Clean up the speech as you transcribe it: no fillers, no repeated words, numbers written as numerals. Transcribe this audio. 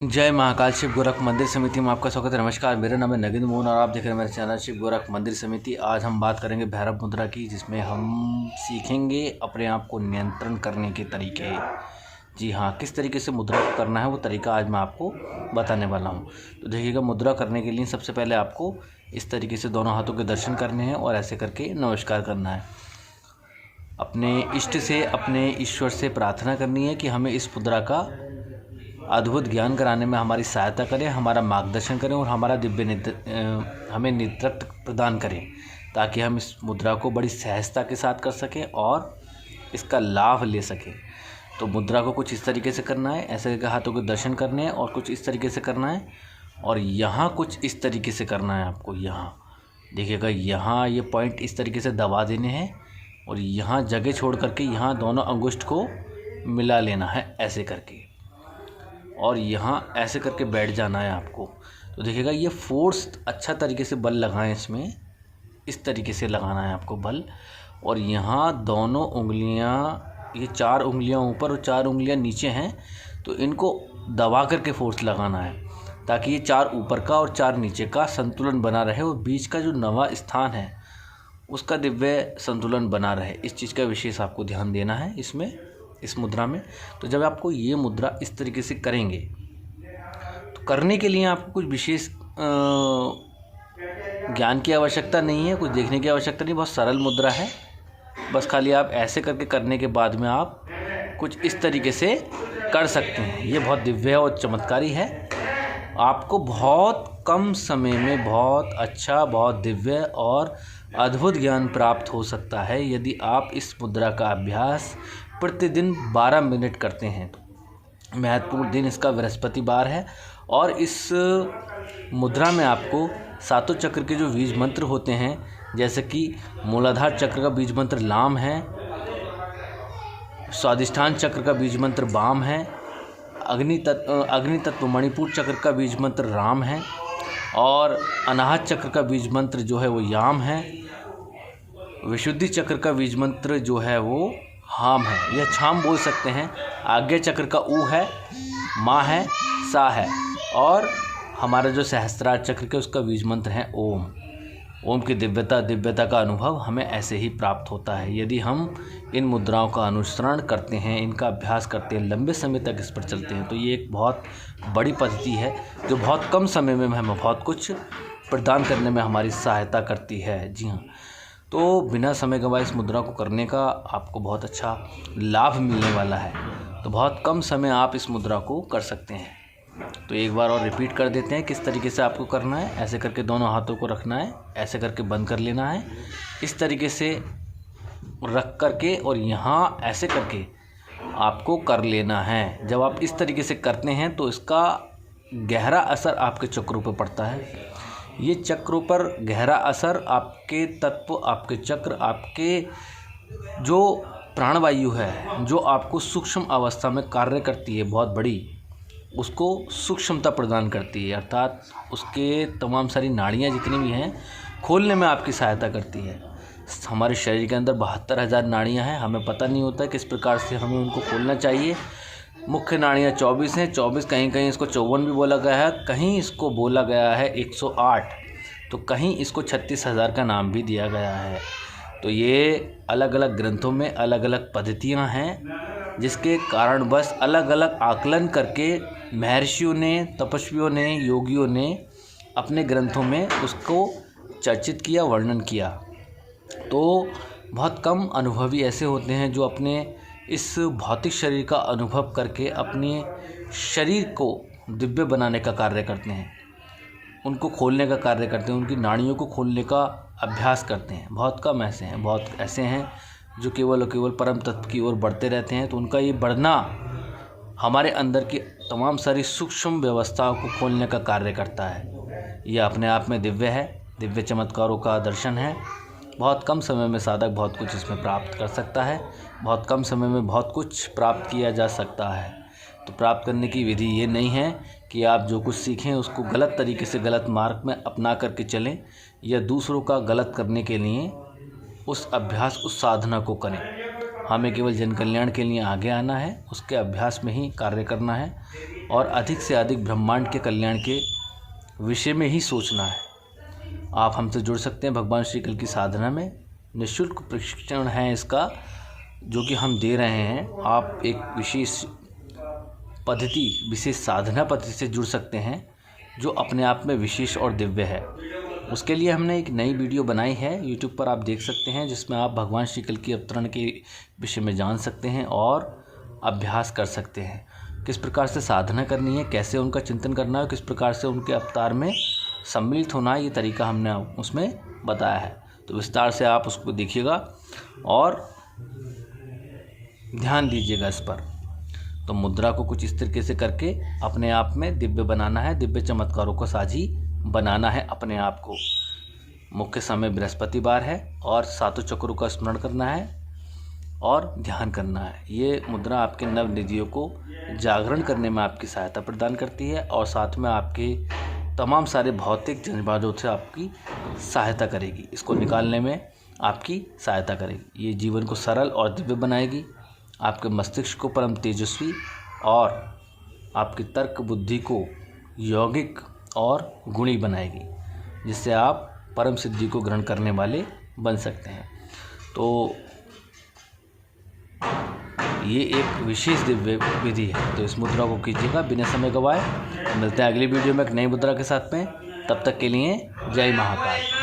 जय महाकाल शिव गोरख मंदिर समिति में आपका स्वागत है। नमस्कार, मेरा नाम है नगेंद्र मोहन और आप देख रहे हैं मेरे चैनल शिव गोरख मंदिर समिति। आज हम बात करेंगे भैरव मुद्रा की, जिसमें हम सीखेंगे अपने आप को नियंत्रण करने के तरीके। जी हाँ, किस तरीके से मुद्रा को करना है वो तरीका आज मैं आपको बताने वाला हूँ। तो देखिएगा, मुद्रा करने के लिए सबसे पहले आपको इस तरीके से दोनों हाथों के दर्शन करने हैं और ऐसे करके नमस्कार करना है। अपने इष्ट से, अपने ईश्वर से प्रार्थना करनी है कि हमें इस मुद्रा का अद्भुत ज्ञान कराने में हमारी सहायता करें, हमारा मार्गदर्शन करें और हमारा हमें नेतृत्व प्रदान करें, ताकि हम इस मुद्रा को बड़ी सहजता के साथ कर सकें और इसका लाभ ले सकें। तो मुद्रा को कुछ इस तरीके से करना है, ऐसे करके हाथों के दर्शन करने हैं और कुछ इस तरीके से करना है और यहाँ कुछ इस तरीके से करना है आपको। यहाँ देखिएगा, यहाँ ये पॉइंट इस तरीके से दबा देने हैं और यहाँ जगह छोड़ करके यहाँ दोनों अंगुष्ठ को मिला लेना है ऐसे करके, और यहाँ ऐसे करके बैठ जाना है आपको। तो देखिएगा, ये फोर्स अच्छा तरीके से बल लगाएं, इसमें इस तरीके से लगाना है आपको बल। और यहाँ दोनों उंगलियाँ, ये 4 उंगलियाँ ऊपर और 4 उंगलियाँ नीचे हैं, तो इनको दबा करके फोर्स लगाना है, ताकि ये 4 ऊपर का और 4 नीचे का संतुलन बना रहे और बीच का जो नवा स्थान है उसका दिव्य संतुलन बना रहे। इस चीज़ का विशेष आपको ध्यान देना है इसमें, इस मुद्रा में। तो जब आपको ये मुद्रा इस तरीके से करेंगे तो करने के लिए आपको कुछ विशेष ज्ञान की आवश्यकता नहीं है, कुछ देखने की आवश्यकता नहीं, बहुत सरल मुद्रा है। बस खाली आप ऐसे करके करने के बाद में आप कुछ इस तरीके से कर सकते हैं। ये बहुत दिव्य और चमत्कारी है। आपको बहुत कम समय में बहुत अच्छा, बहुत दिव्य और अद्भुत ज्ञान प्राप्त हो सकता है यदि आप इस मुद्रा का अभ्यास प्रतिदिन 12 मिनट करते हैं। तो महत्वपूर्ण दिन इसका बृहस्पतिवार है और इस मुद्रा में आपको 7 चक्र के जो बीज मंत्र होते हैं, जैसे कि मूलाधार चक्र का बीज मंत्र लाम है, स्वादिष्ठान चक्र का बीज मंत्र बाम है, अग्नि तत्व मणिपुर चक्र का बीज मंत्र राम है और अनाहत चक्र का बीज मंत्र जो है वो याम है, विशुद्धि चक्र का बीज मंत्र जो है वो हाम है या छाम बोल सकते हैं, आज्ञा चक्र का ऊ है, माँ है, सा है, और हमारा जो सहस्त्रार चक्र के उसका बीज मंत्र है ओम। ओम की दिव्यता का अनुभव हमें ऐसे ही प्राप्त होता है यदि हम इन मुद्राओं का अनुसरण करते हैं, इनका अभ्यास करते हैं, लंबे समय तक इस पर चलते हैं। तो ये एक बहुत बड़ी पद्धति है जो बहुत कम समय में हमें बहुत कुछ प्रदान करने में हमारी सहायता करती है। जी हाँ, तो बिना समय गंवाए इस मुद्रा को करने का आपको बहुत अच्छा लाभ मिलने वाला है। तो बहुत कम समय आप इस मुद्रा को कर सकते हैं। तो एक बार और रिपीट कर देते हैं किस तरीके से आपको करना है। ऐसे करके दोनों हाथों को रखना है, ऐसे करके बंद कर लेना है, इस तरीके से रख करके और यहाँ ऐसे करके आपको कर लेना है। जब आप इस तरीके से करते हैं तो इसका गहरा असर आपके चक्रों पर पड़ता है। ये चक्रों पर गहरा असर आपके तत्व, आपके चक्र, आपके जो प्राणवायु है जो आपको सूक्ष्म अवस्था में कार्य करती है बहुत बड़ी, उसको सूक्ष्मता प्रदान करती है, अर्थात उसके तमाम सारी नाड़ियाँ जितनी भी हैं खोलने में आपकी सहायता करती है। हमारे शरीर के अंदर 72,000 नाड़ियाँ हैं, हमें पता नहीं होता किस प्रकार से हमें उनको खोलना चाहिए। मुख्य नाड़ियाँ 24 हैं, 24 कहीं कहीं इसको 54 भी बोला गया है, कहीं इसको बोला गया है 108, तो कहीं इसको 36,000 का नाम भी दिया गया है। तो ये अलग अलग ग्रंथों में अलग अलग पद्धतियाँ हैं, जिसके कारणवश अलग अलग आकलन करके महर्षियों ने, तपस्वियों ने, योगियों ने अपने ग्रंथों में उसको चर्चित किया, वर्णन किया। तो बहुत कम अनुभवी ऐसे होते हैं जो अपने इस भौतिक शरीर का अनुभव करके अपने शरीर को दिव्य बनाने का कार्य करते हैं, उनको खोलने का कार्य करते हैं, उनकी नाड़ियों को खोलने का अभ्यास करते हैं। बहुत कम ऐसे हैं, बहुत ऐसे हैं जो केवल और केवल परम तत्व की ओर बढ़ते रहते हैं। तो उनका ये बढ़ना हमारे अंदर की तमाम सारी सूक्ष्म व्यवस्थाओं को खोलने का कार्य करता है। यह अपने आप में दिव्य है, दिव्य चमत्कारों का दर्शन है। बहुत कम समय में साधक बहुत कुछ इसमें प्राप्त कर सकता है, बहुत कम समय में बहुत कुछ प्राप्त किया जा सकता है। तो प्राप्त करने की विधि ये नहीं है कि आप जो कुछ सीखें उसको गलत तरीके से, गलत मार्ग में अपना करके चलें या दूसरों का गलत करने के लिए उस अभ्यास, उस साधना को करें। हमें केवल जन कल्याण के लिए आगे आना है, उसके अभ्यास में ही कार्य करना है। और अधिक से अधिक ब्रह्मांड के कल्याण के विषय में ही सोचना है। आप हमसे जुड़ सकते हैं भगवान श्री कल की साधना में। निःशुल्क प्रशिक्षण है इसका जो कि हम दे रहे हैं। आप एक विशेष पद्धति, विशेष साधना पद्धति से जुड़ सकते हैं जो अपने आप में विशेष और दिव्य है। उसके लिए हमने एक नई वीडियो बनाई है, यूट्यूब पर आप देख सकते हैं, जिसमें आप भगवान श्री कल की अवतरण के विषय में जान सकते हैं और अभ्यास कर सकते हैं। किस प्रकार से साधना करनी है, कैसे उनका चिंतन करना है, किस प्रकार से उनके अवतार में सम्मिलित होना है, ये तरीका हमने उसमें बताया है। तो विस्तार से आप उसको देखिएगा और ध्यान दीजिएगा इस पर। तो मुद्रा को कुछ इस तरीके से करके अपने आप में दिव्य बनाना है, दिव्य चमत्कारों को साझी बनाना है अपने आप को। मुख्य समय बृहस्पतिवार है और सातों चक्रों का स्मरण करना है और ध्यान करना है। ये मुद्रा आपके नव निधियों को जागरण करने में आपकी सहायता प्रदान करती है और साथ में आपके तमाम सारे भौतिक जज्बातों से आपकी सहायता करेगी, इसको निकालने में आपकी सहायता करेगी। ये जीवन को सरल और दिव्य बनाएगी, आपके मस्तिष्क को परम तेजस्वी और आपकी तर्क बुद्धि को यौगिक और गुणी बनाएगी, जिससे आप परम सिद्धि को ग्रहण करने वाले बन सकते हैं। तो ये एक विशेष दिव्य विधि है। तो इस मुद्रा को कीजिएगा बिना समय गवाए। मिलते हैं अगली वीडियो में एक नई मुद्रा के साथ में। तब तक के लिए जय महाकाल।